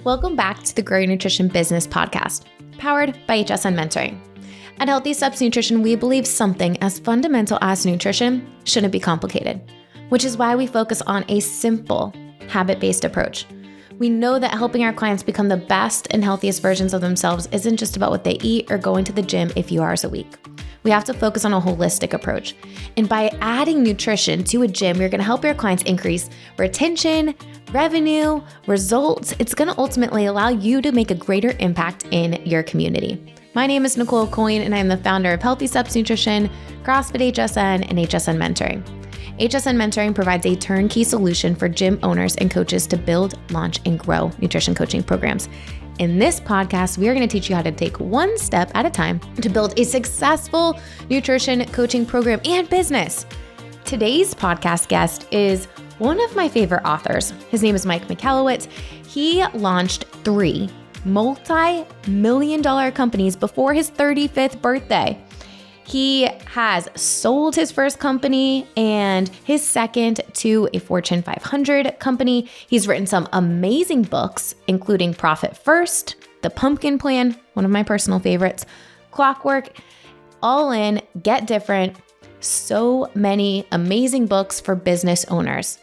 Welcome back to the Grow Your Nutrition Business podcast, powered by HSN Mentoring. At Healthy Steps Nutrition, we believe something as fundamental as nutrition shouldn't be complicated, which is why we focus on a simple, habit-based approach. We know that helping our clients become the best and healthiest versions of themselves isn't just about what they eat or going to the gym a few hours a week. We have to focus on a holistic approach. And by adding nutrition to a gym, you're going to help your clients increase retention, revenue, results. It's going to ultimately allow you to make a greater impact in your community. My name is Nicole Aucoin, and I'm the founder of Healthy Steps Nutrition, CrossFit HSN, and HSN Mentoring. HSN Mentoring provides a turnkey solution for gym owners and coaches to build, launch, and grow nutrition coaching programs. In this podcast, we are going to teach you how to take one step at a time to build a successful nutrition coaching program and business. Today's podcast guest is one of my favorite authors. His name is Mike Michalowicz. He launched 3 multi-million-dollar companies before his 35th birthday. He has sold his first company and his second to a Fortune 500 company. He's written some amazing books, including Profit First, The Pumpkin Plan, one of my personal favorites, Clockwork, All In, Get Different. So many amazing books for business owners.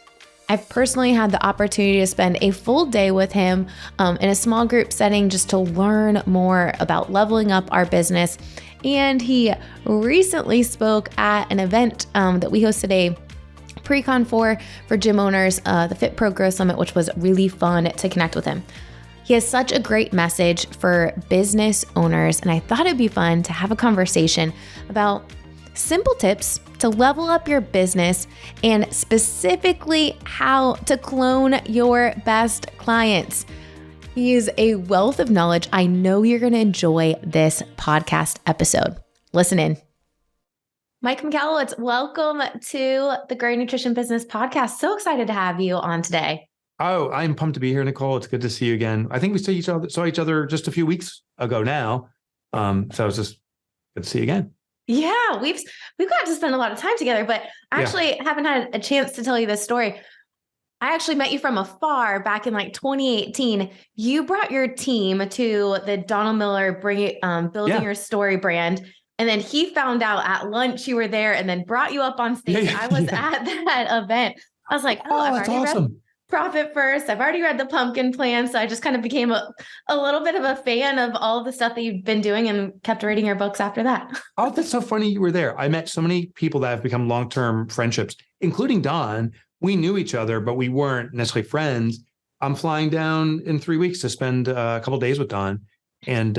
I've personally had the opportunity to spend a full day with him in a small group setting just to learn more about leveling up our business. And he recently spoke at an event that we hosted a pre-con for gym owners, the Fit Pro Growth Summit, which was really fun to connect with him. He has such a great message for business owners, and I thought it'd be fun to have a conversation about simple tips to level up your business and specifically how to clone your best clients. He is a wealth of knowledge. I know you're going to enjoy this podcast episode. Listen in. Mike Michalowicz, welcome to the Grow Your Nutrition Business podcast. So excited to have you on today. Oh, I'm pumped to be here, Nicole. It's good to see you again. I think we saw each other just a few weeks ago now. So it's just good to see you again. Yeah, we've got to spend a lot of time together, but actually haven't had a chance to tell you this story. I actually met you from afar back in like 2018. You brought your team to the Donald Miller Building Your Story brand. And then he found out at lunch you were there and then brought you up on stage. I was at that event. I was like, I've already read Profit First. I've already read The Pumpkin Plan. So I just kind of became a little bit of a fan of all of the stuff that you've been doing and kept reading your books after that. Oh, that's so funny you were there. I met so many people that have become long-term friendships, including Don. We knew each other, but we weren't necessarily friends. I'm flying down in 3 weeks to spend a couple of days with Don. And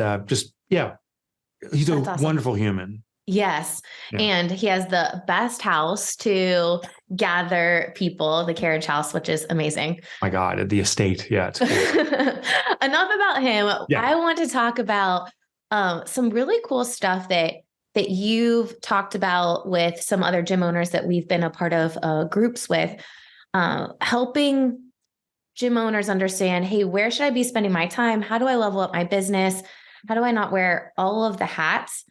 he's a wonderful human. Yes. Yeah. And he has the best house to gather people, the carriage house, which is amazing. My God, the estate. Yeah. It's cool. Enough about him. Yeah. I want to talk about some really cool stuff that you've talked about with some other gym owners that we've been a part of groups with, helping gym owners understand, hey, where should I be spending my time? How do I level up my business? How do I not wear all of the hats?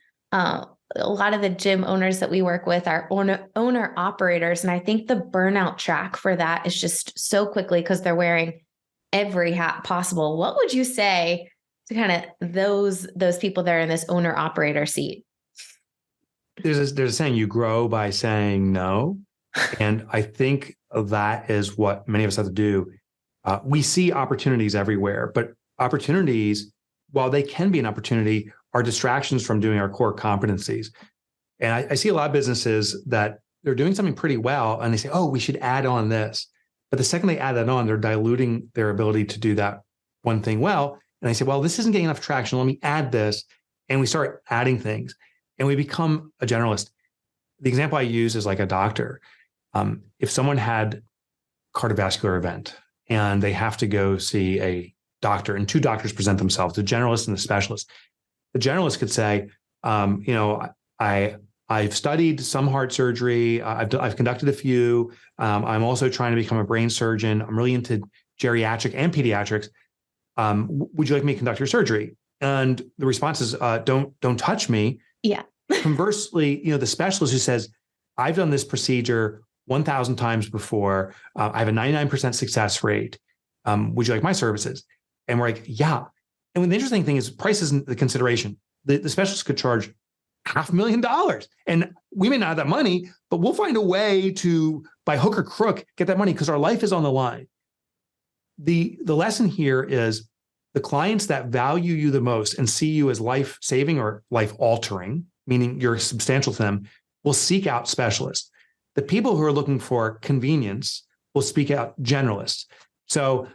A lot of the gym owners that we work with are owner operators. And I think the burnout track for that is just so quickly because they're wearing every hat possible. What would you say to kind of those people that are in this owner operator seat? There's a saying, you grow by saying no. And I think that is what many of us have to do. We see opportunities everywhere, but opportunities, while they can be an opportunity, are distractions from doing our core competencies. And I see a lot of businesses that they're doing something pretty well and they say, oh, we should add on this. But the second they add that on, they're diluting their ability to do that one thing well. And I say, well, this isn't getting enough traction. Let me add this. And we start adding things and we become a generalist. The example I use is like a doctor. If someone had a cardiovascular event and they have to go see a doctor and 2 doctors present themselves, the generalist and the specialist. The generalist could say, I've studied some heart surgery. I've conducted a few. I'm also trying to become a brain surgeon. I'm really into geriatric and pediatrics. Would you like me to conduct your surgery? And the response is, don't touch me. Yeah. Conversely, the specialist who says, I've done this procedure 1,000 times before. I have a 99% success rate. Would you like my services? And we're like, yeah. And the interesting thing is price isn't the consideration. The specialist could charge $500,000 and we may not have that money, but we'll find a way to, by hook or crook, get that money because our life is on the line. The lesson here is the clients that value you the most and see you as life-saving or life-altering, meaning you're substantial to them, will seek out specialists. The people who are looking for convenience will seek out generalists. So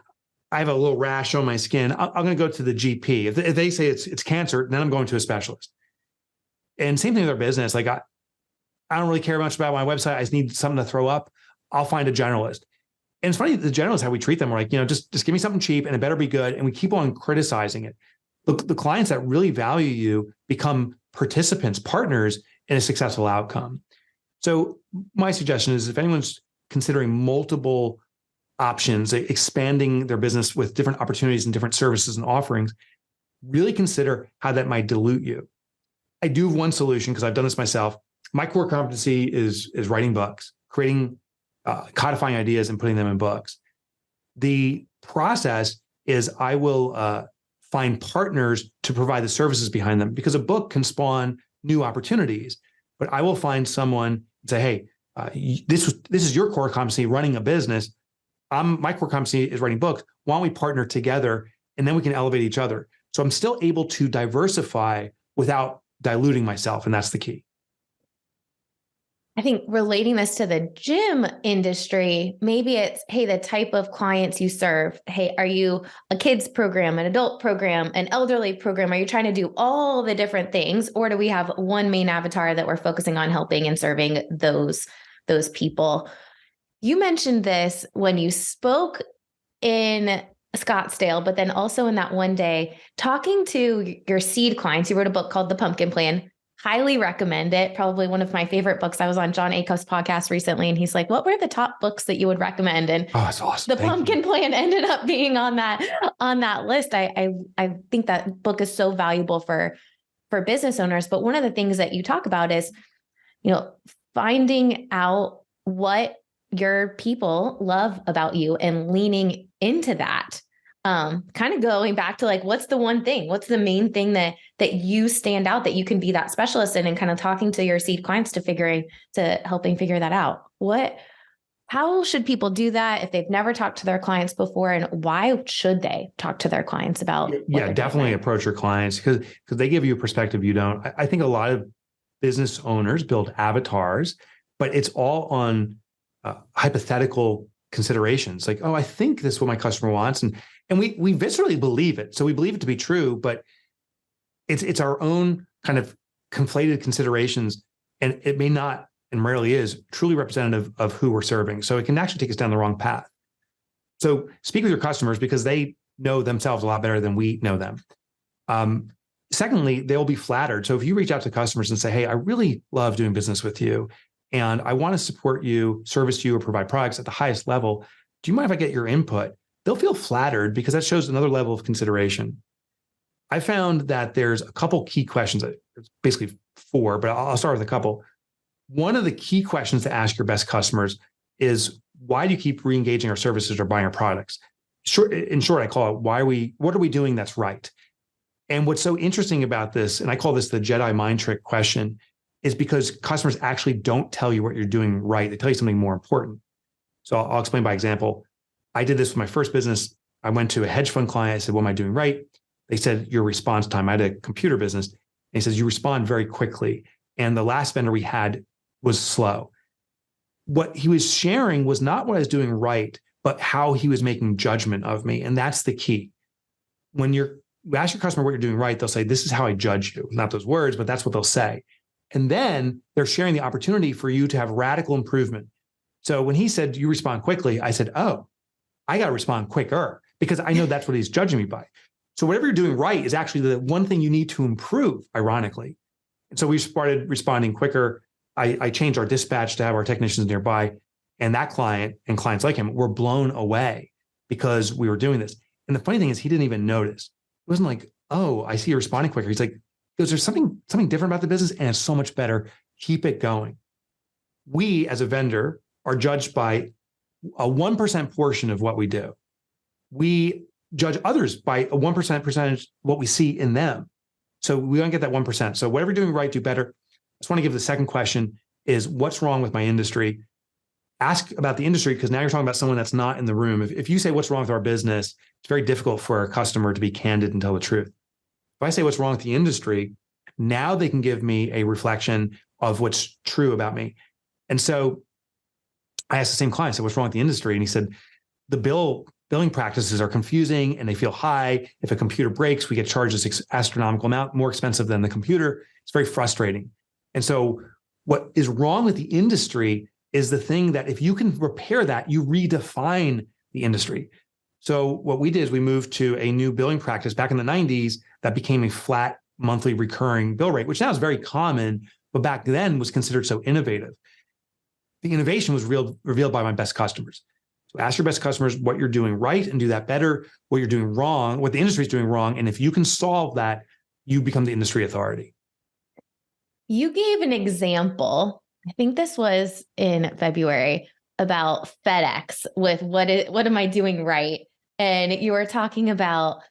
I have a little rash on my skin. I'm going to go to the GP. If they say it's cancer, then I'm going to a specialist. And same thing with our business. Like I don't really care much about my website. I just need something to throw up. I'll find a generalist. And it's funny, the generalists, how we treat them. We're like, just give me something cheap and it better be good. And we keep on criticizing it. The clients that really value you become participants, partners in a successful outcome. So my suggestion is if anyone's considering multiple options, expanding their business with different opportunities and different services and offerings, really consider how that might dilute you. I do have one solution because I've done this myself. My core competency is writing books, creating, codifying ideas and putting them in books. The process is I will find partners to provide the services behind them because a book can spawn new opportunities. But I will find someone and say, hey, this is your core competency, running a business. My core competency is writing books. Why don't we partner together and then we can elevate each other? So I'm still able to diversify without diluting myself. And that's the key. I think relating this to the gym industry, maybe it's, hey, the type of clients you serve. Hey, are you a kids program, an adult program, an elderly program? Are you trying to do all the different things? Or do we have one main avatar that we're focusing on helping and serving those people? You mentioned this when you spoke in Scottsdale, but then also in that one day, talking to your seed clients. You wrote a book called The Pumpkin Plan. Highly recommend it. Probably one of my favorite books. I was on John Acuff's podcast recently, and he's like, what were the top books that you would recommend? And that's awesome. The Pumpkin Plan ended up being on that list. I think that book is so valuable for business owners. But one of the things that you talk about is, finding out what your people love about you and leaning into that. Kind of going back to like, what's the one thing? What's the main thing that you stand out that you can be that specialist in, and kind of talking to your seed clients to helping figure that out. How should people do that if they've never talked to their clients before, and why should they talk to their clients about? Yeah, definitely approach your clients because they give you a perspective you don't. I think a lot of business owners build avatars, but it's all on hypothetical considerations. Like, oh, I think this is what my customer wants. And we viscerally believe it. So we believe it to be true, but it's our own kind of conflated considerations. And it may not, and rarely is, truly representative of who we're serving. So it can actually take us down the wrong path. So speak with your customers because they know themselves a lot better than we know them. Secondly, they'll be flattered. So if you reach out to customers and say, hey, I really love doing business with you, and I want to support you, service you, or provide products at the highest level, do you mind if I get your input? They'll feel flattered because that shows another level of consideration. I found that there's a couple key questions. It's basically 4, but I'll start with a couple. One of the key questions to ask your best customers is, why do you keep re-engaging our services or buying our products? In short, I call it, what are we doing that's right? And what's so interesting about this, and I call this the Jedi mind trick question, is because customers actually don't tell you what you're doing right. They tell you something more important. So I'll explain by example. I did this with my first business. I went to a hedge fund client. I said, what am I doing right? They said, your response time. I had a computer business. And he says, you respond very quickly. And the last vendor we had was slow. What he was sharing was not what I was doing right, but how he was making judgment of me. And that's the key. When you ask your customer what you're doing right, they'll say, this is how I judge you. Not those words, but that's what they'll say. And then they're sharing the opportunity for you to have radical improvement. So when he said, you respond quickly, I said, oh, I got to respond quicker because I know that's what he's judging me by. So whatever you're doing right is actually the one thing you need to improve, ironically. And so we started responding quicker. I changed our dispatch to have our technicians nearby. And that client and clients like him were blown away because we were doing this. And the funny thing is, he didn't even notice. It wasn't like, oh, I see you responding quicker. He's like, there's something different about the business and it's so much better. Keep it going. We as a vendor are judged by a 1% portion of what we do. We judge others by a 1% percentage, what we see in them. So we don't get that 1%. So whatever you're doing right, do better. I just want to give the second question is what's wrong with my industry? Ask about the industry because now you're talking about someone that's not in the room. If you say what's wrong with our business, it's very difficult for a customer to be candid and tell the truth. If I say what's wrong with the industry, now they can give me a reflection of what's true about me. And so I asked the same client, I said, what's wrong with the industry? And he said, the billing practices are confusing and they feel high. If a computer breaks, we get charged this astronomical amount, more expensive than the computer. It's very frustrating. And so what is wrong with the industry is the thing that if you can repair that, you redefine the industry. So what we did is we moved to a new billing practice back in the 90s that became a flat monthly recurring bill rate, which now is very common, but back then was considered so innovative. The innovation was revealed by my best customers. So ask your best customers what you're doing right and do that better, what you're doing wrong, what the industry is doing wrong. And if you can solve that, you become the industry authority. You gave an example, I think this was in February, about FedEx with what am I doing right? And you were talking about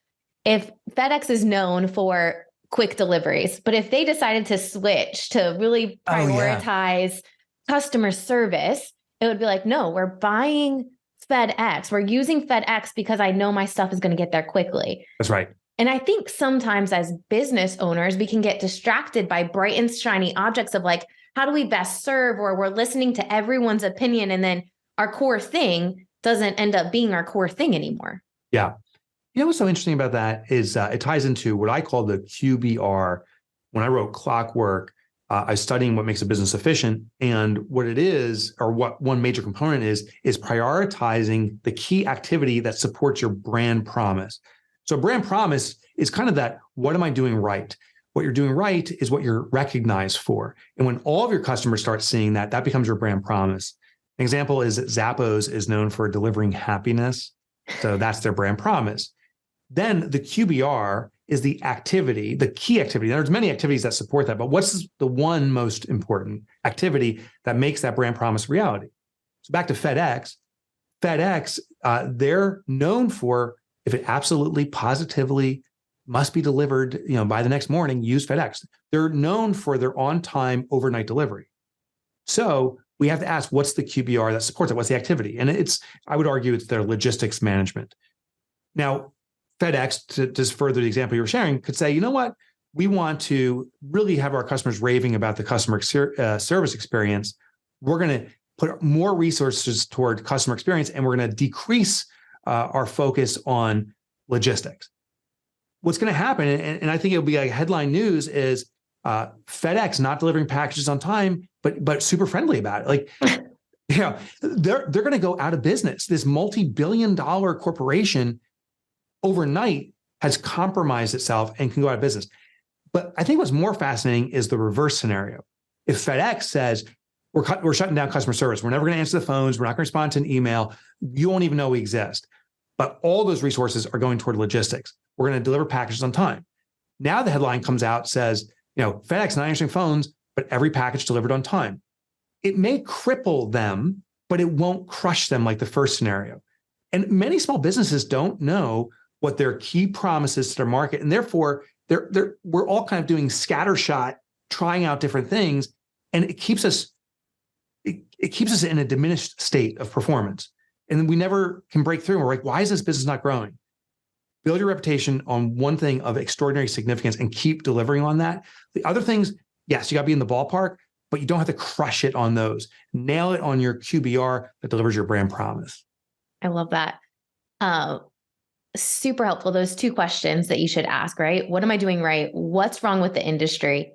if FedEx is known for quick deliveries, but if they decided to switch to really prioritize customer service, it would be like, no, we're buying FedEx. We're using FedEx because I know my stuff is going to get there quickly. That's right. And I think sometimes as business owners, we can get distracted by bright and shiny objects of like, how do we best serve? Or we're listening to everyone's opinion. And then our core thing doesn't end up being our core thing anymore. Yeah. You know, what's so interesting about that is it ties into what I call the QBR. When I wrote Clockwork, I was studying what makes a business efficient. And what it is, or what one major component is prioritizing the key activity that supports your brand promise. So brand promise is kind of that, what am I doing right? What you're doing right is what you're recognized for. And when all of your customers start seeing that, that becomes your brand promise. An example is that Zappos is known for delivering happiness. So that's their brand promise. Then the QBR is the activity, the key activity. There's many activities that support that, but what's the one most important activity that makes that brand promise reality? So back to FedEx. FedEx, they're known for, if it absolutely positively must be delivered, by the next morning, use FedEx. They're known for their on-time overnight delivery. So we have to ask, what's the QBR that supports it? What's the activity? And I would argue it's their logistics management. Now, FedEx, to just further the example you were sharing, could say, you know what? We want to really have our customers raving about the customer service experience. We're going to put more resources toward customer experience, and we're going to decrease our focus on logistics. What's going to happen, and I think it'll be like headline news, is FedEx not delivering packages on time, but super friendly about it. Like, they're going to go out of business. This multi-billion-dollar corporation overnight has compromised itself and can go out of business. But I think what's more fascinating is the reverse scenario. If FedEx says, we're shutting down customer service, we're never going to answer the phones, we're not going to respond to an email, you won't even know we exist. But all those resources are going toward logistics. We're going to deliver packages on time. Now the headline comes out, says, FedEx not answering phones, but every package delivered on time. It may cripple them, but it won't crush them like the first scenario. And many small businesses don't know what their key promises to their market. And therefore, we're all kind of doing scattershot, trying out different things. And it keeps us in a diminished state of performance. And we never can break through. And we're like, why is this business not growing? Build your reputation on one thing of extraordinary significance and keep delivering on that. The other things, yes, you got to be in the ballpark, but you don't have to crush it on those. Nail it on your QBR that delivers your brand promise. I love that. Super helpful. Those two questions that you should ask, right? What am I doing right? What's wrong with the industry?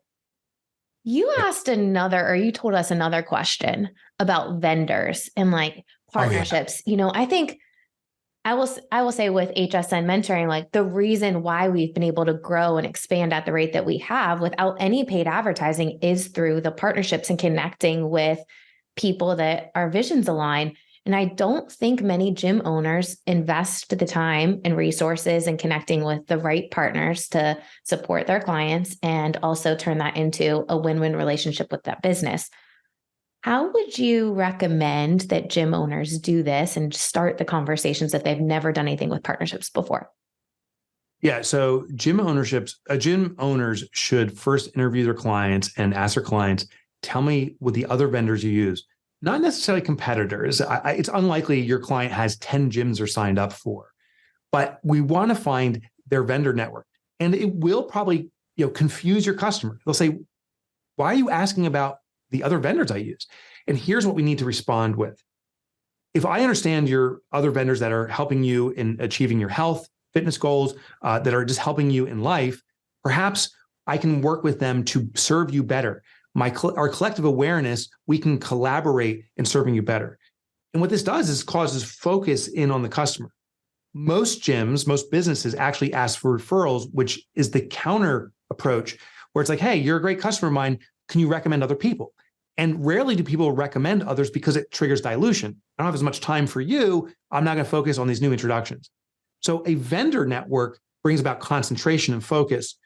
You asked you told us another question about vendors and like partnerships. I think I will say with HSN mentoring, like the reason why we've been able to grow and expand at the rate that we have without any paid advertising is through the partnerships and connecting with people that our visions align. And I don't think many gym owners invest the time and resources in connecting with the right partners to support their clients and also turn that into a win-win relationship with that business. How would you recommend that gym owners do this and start the conversations if they've never done anything with partnerships before? Yeah. So gym owners should first interview their clients and ask their clients, tell me what the other vendors you use, not necessarily competitors. It's unlikely your client has 10 gyms they're signed up for, but we want to find their vendor network. And it will probably, confuse your customer. They'll say, why are you asking about the other vendors I use? And here's what we need to respond with. If I understand your other vendors that are helping you in achieving your health, fitness goals, that are just helping you in life, perhaps I can work with them to serve you better. Our collective awareness, we can collaborate in serving you better. And what this does is causes focus in on the customer. Most gyms, most businesses actually ask for referrals, which is the counter approach, where it's like, hey, you're a great customer of mine. Can you recommend other people? And rarely do people recommend others because it triggers dilution. I don't have as much time for you. I'm not going to focus on these new introductions. So a vendor network brings about concentration and focus.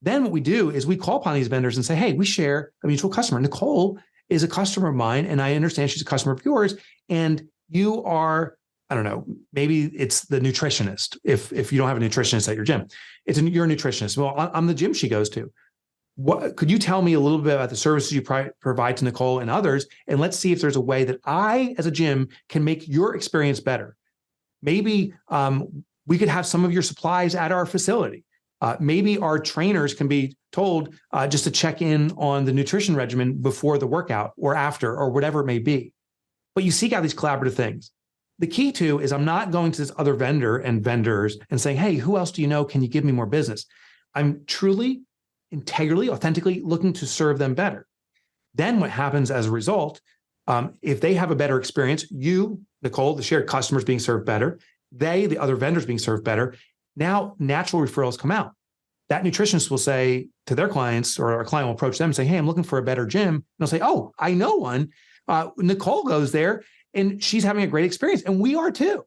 Then what we do is we call upon these vendors and say, hey, we share a mutual customer. Nicole is a customer of mine, and I understand she's a customer of yours. And you are, I don't know, maybe it's the nutritionist. If you don't have a nutritionist at your gym, you're a nutritionist. Well, I'm the gym she goes to. What could you tell me a little bit about the services you provide to Nicole and others? And let's see if there's a way that I, as a gym, can make your experience better. Maybe we could have some of your supplies at our facility. Maybe our trainers can be told just to check in on the nutrition regimen before the workout or after or whatever it may be. But you seek out these collaborative things. The key to is I'm not going to this other vendor and vendors and saying, hey, who else do you know? Can you give me more business? I'm truly, integrally, authentically looking to serve them better. Then what happens as a result, if they have a better experience, you, Nicole, the shared customers being served better, they, the other vendors being served better, now natural referrals come out. That nutritionist will say to their clients, or our client will approach them and say, hey, I'm looking for a better gym. And they'll say, oh, I know one. Nicole goes there and she's having a great experience. And we are too.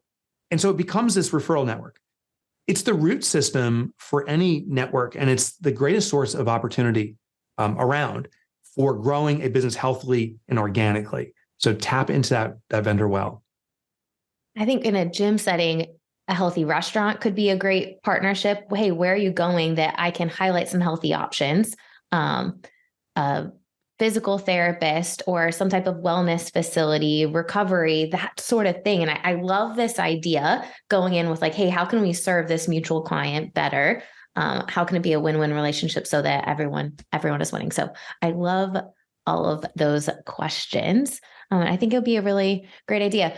And so it becomes this referral network. It's the root system for any network. And it's the greatest source of opportunity around for growing a business healthily and organically. So tap into that vendor well. I think in a gym setting, a healthy restaurant could be a great partnership. Hey, where are you going that I can highlight some healthy options? A physical therapist or some type of wellness facility, recovery, that sort of thing. And I love this idea going in with like, hey, how can we serve this mutual client better? How can it be a win-win relationship so that everyone is winning? So I love all of those questions. I think it would be a really great idea.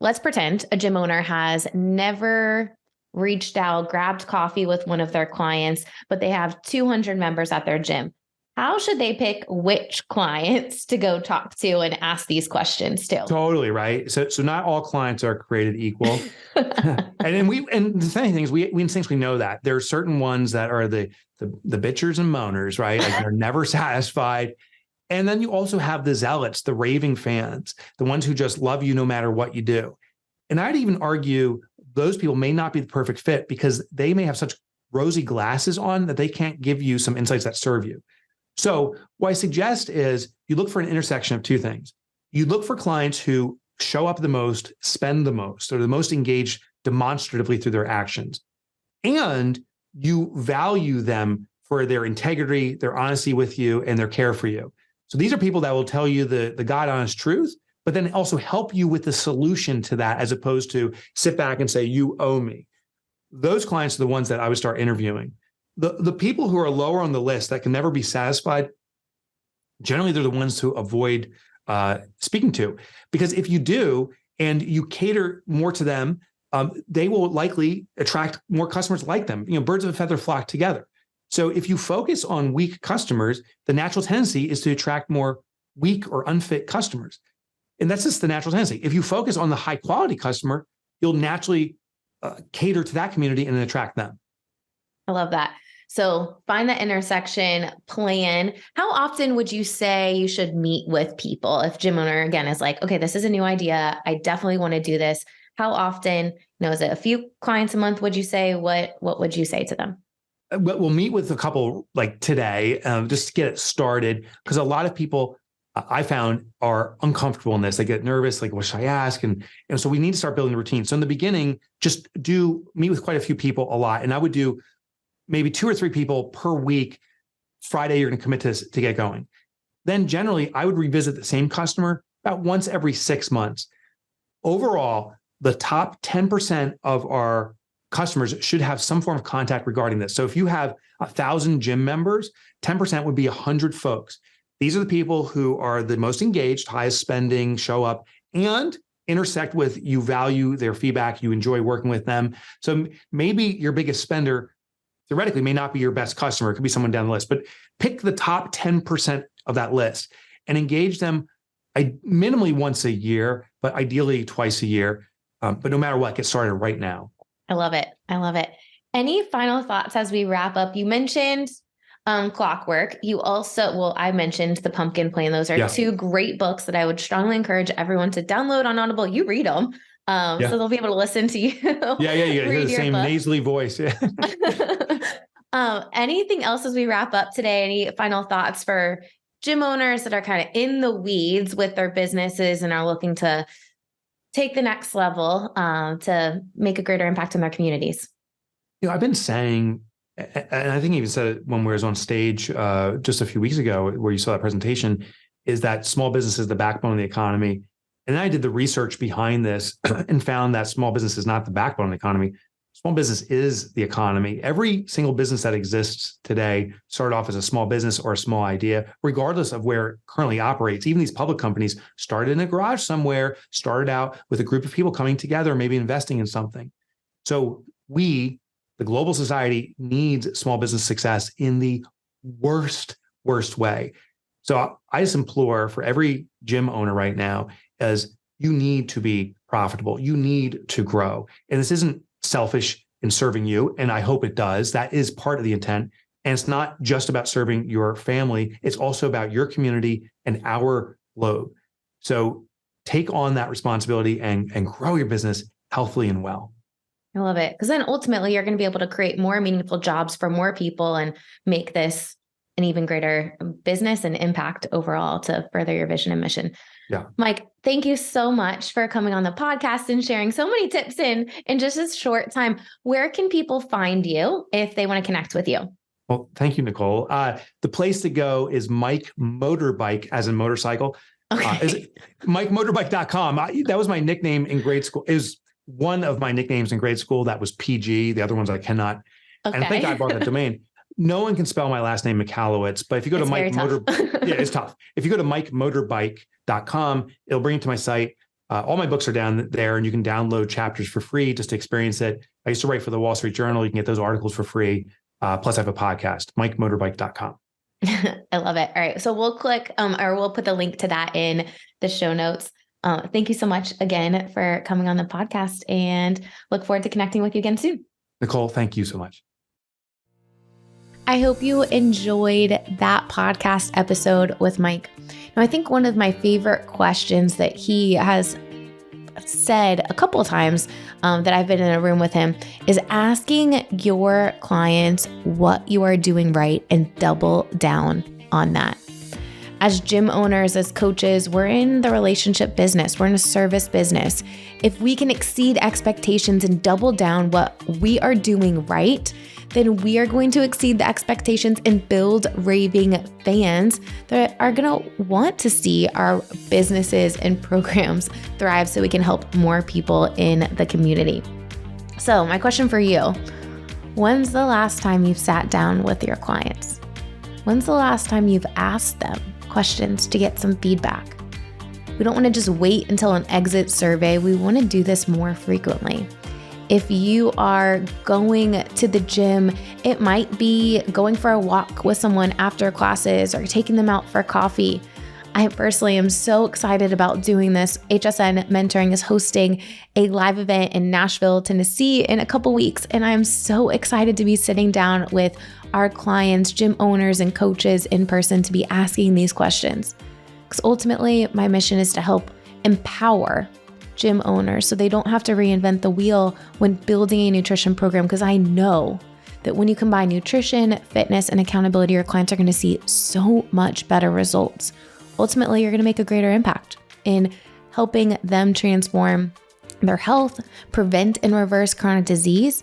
Let's pretend a gym owner has never reached out, grabbed coffee with one of their clients, but they have 200 members at their gym. How should they pick which clients to go talk to and ask these questions to? Totally right. So not all clients are created equal. and the funny thing is we instinctually know that there are certain ones that are the bitchers and moaners, right? Like they're never satisfied. And then you also have the zealots, the raving fans, the ones who just love you no matter what you do. And I'd even argue those people may not be the perfect fit because they may have such rosy glasses on that they can't give you some insights that serve you. So what I suggest is you look for an intersection of two things. You look for clients who show up the most, spend the most, or the most engaged demonstratively through their actions. And you value them for their integrity, their honesty with you, and their care for you. So these are people that will tell you the God honest truth, but then also help you with the solution to that, as opposed to sit back and say, you owe me. Those clients are the ones that I would start interviewing. The people who are lower on the list that can never be satisfied, generally they're the ones who avoid speaking to. Because if you do, and you cater more to them, they will likely attract more customers like them. Birds of a feather flock together. So if you focus on weak customers, the natural tendency is to attract more weak or unfit customers. And that's just the natural tendency. If you focus on the high quality customer, you'll naturally cater to that community and attract them. I love that. So find that intersection, plan. How often would you say you should meet with people? If gym owner, again, is like, okay, this is a new idea. I definitely want to do this. How often, is it a few clients a month? Would you say, what would you say to them? We'll meet with a couple like today, just to get it started. Because a lot of people I found are uncomfortable in this. They get nervous, like, what should I ask? And so we need to start building a routine. So in the beginning, just meet with quite a few people a lot. And I would do maybe 2 or 3 people per week. Friday, you're going to commit to get going. Then generally, I would revisit the same customer about once every 6 months. Overall, the top 10% of our customers should have some form of contact regarding this. So if you have 1,000 gym members, 10% would be 100 folks. These are the people who are the most engaged, highest spending, show up, and intersect with you, value their feedback, you enjoy working with them. So maybe your biggest spender theoretically may not be your best customer. It could be someone down the list, but pick the top 10% of that list and engage them minimally once a year, but ideally twice a year. But no matter what, get started right now. I love it. I love it. Any final thoughts as we wrap up? You mentioned Clockwork. You also, well, I mentioned The Pumpkin Plan. Those are 2 great books that I would strongly encourage everyone to download on Audible. You read them. So they'll be able to listen to you. Yeah. You hear the same nasally voice. Yeah. Anything else as we wrap up today? Any final thoughts for gym owners that are kind of in the weeds with their businesses and are looking to take the next level to make a greater impact in their communities? I've been saying, and I think I even said it when we were on stage just a few weeks ago, where you saw that presentation, is that small business is the backbone of the economy. And then I did the research behind this and found that small business is not the backbone of the economy. Small business is the economy. Every single business that exists today started off as a small business or a small idea, regardless of where it currently operates. Even these public companies started in a garage somewhere, started out with a group of people coming together, maybe investing in something. So the global society, needs small business success in the worst way. So I just implore for every gym owner right now, as you need to be profitable, you need to grow. And this isn't selfish in serving you, and I hope it does. That is part of the intent. And it's not just about serving your family. It's also about your community and our globe. So take on that responsibility and grow your business healthily and well. I love it. Because then ultimately you're going to be able to create more meaningful jobs for more people and make this an even greater business and impact overall to further your vision and mission. Yeah. Mike, thank you so much for coming on the podcast and sharing so many tips in just a short time. Where can people find you if they want to connect with you? Well, thank you, Nicole. The place to go is Mike Motorbike, as in motorcycle. Okay. Is MikeMotorbike.com. That was my nickname in grade school. It was one of my nicknames in grade school. That was PG. The other ones I cannot. Okay. And I think I bought that domain. No one can spell my last name, Michalowicz, but if you go to Mike yeah, it's tough. If you go to MikeMotorbike.com, it'll bring you to my site. All my books are down there, and you can download chapters for free just to experience it. I used to write for the Wall Street Journal. You can get those articles for free. Plus, I have a podcast, MikeMotorbike.com. I love it. All right. So we'll click or we'll put the link to that in the show notes. Thank you so much again for coming on the podcast, and look forward to connecting with you again soon. Nicole, thank you so much. I hope you enjoyed that podcast episode with Mike. Now, I think one of my favorite questions that he has said a couple of times that I've been in a room with him is asking your clients what you are doing right and double down on that. As gym owners, as coaches, we're in the relationship business. We're in a service business. If we can exceed expectations and double down what we are doing right, then we are going to exceed the expectations and build raving fans that are going to want to see our businesses and programs thrive so we can help more people in the community. So my question for you, when's the last time you've sat down with your clients? When's the last time you've asked them questions to get some feedback? We don't want to just wait until an exit survey. We want to do this more frequently. If you are going to the gym, it might be going for a walk with someone after classes or taking them out for coffee. I personally am so excited about doing this. HSN Mentoring is hosting a live event in Nashville, Tennessee in a couple weeks, and I'm so excited to be sitting down with our clients, gym owners, and coaches in person to be asking these questions. Because ultimately, my mission is to help empower gym owners so they don't have to reinvent the wheel when building a nutrition program, because I know that when you combine nutrition, fitness, and accountability, your clients are going to see so much better results. Ultimately, you're going to make a greater impact in helping them transform their health, prevent and reverse chronic disease.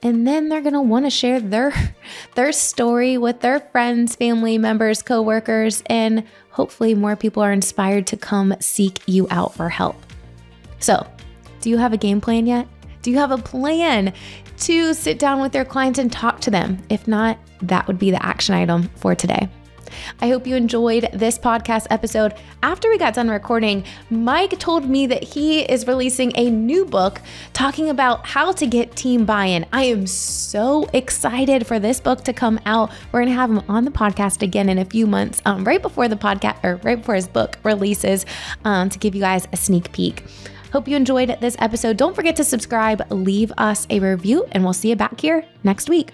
And then they're going to want to share their story with their friends, family members, coworkers, and hopefully more people are inspired to come seek you out for help. So, do you have a game plan yet? Do you have a plan to sit down with your clients and talk to them? If not, that would be the action item for today. I hope you enjoyed this podcast episode. After we got done recording, Mike told me that he is releasing a new book talking about how to get team buy-in. I am so excited for this book to come out. We're going to have him on the podcast again in a few months, right before the podcast or right before his book releases, to give you guys a sneak peek. Hope you enjoyed this episode. Don't forget to subscribe, leave us a review, and we'll see you back here next week.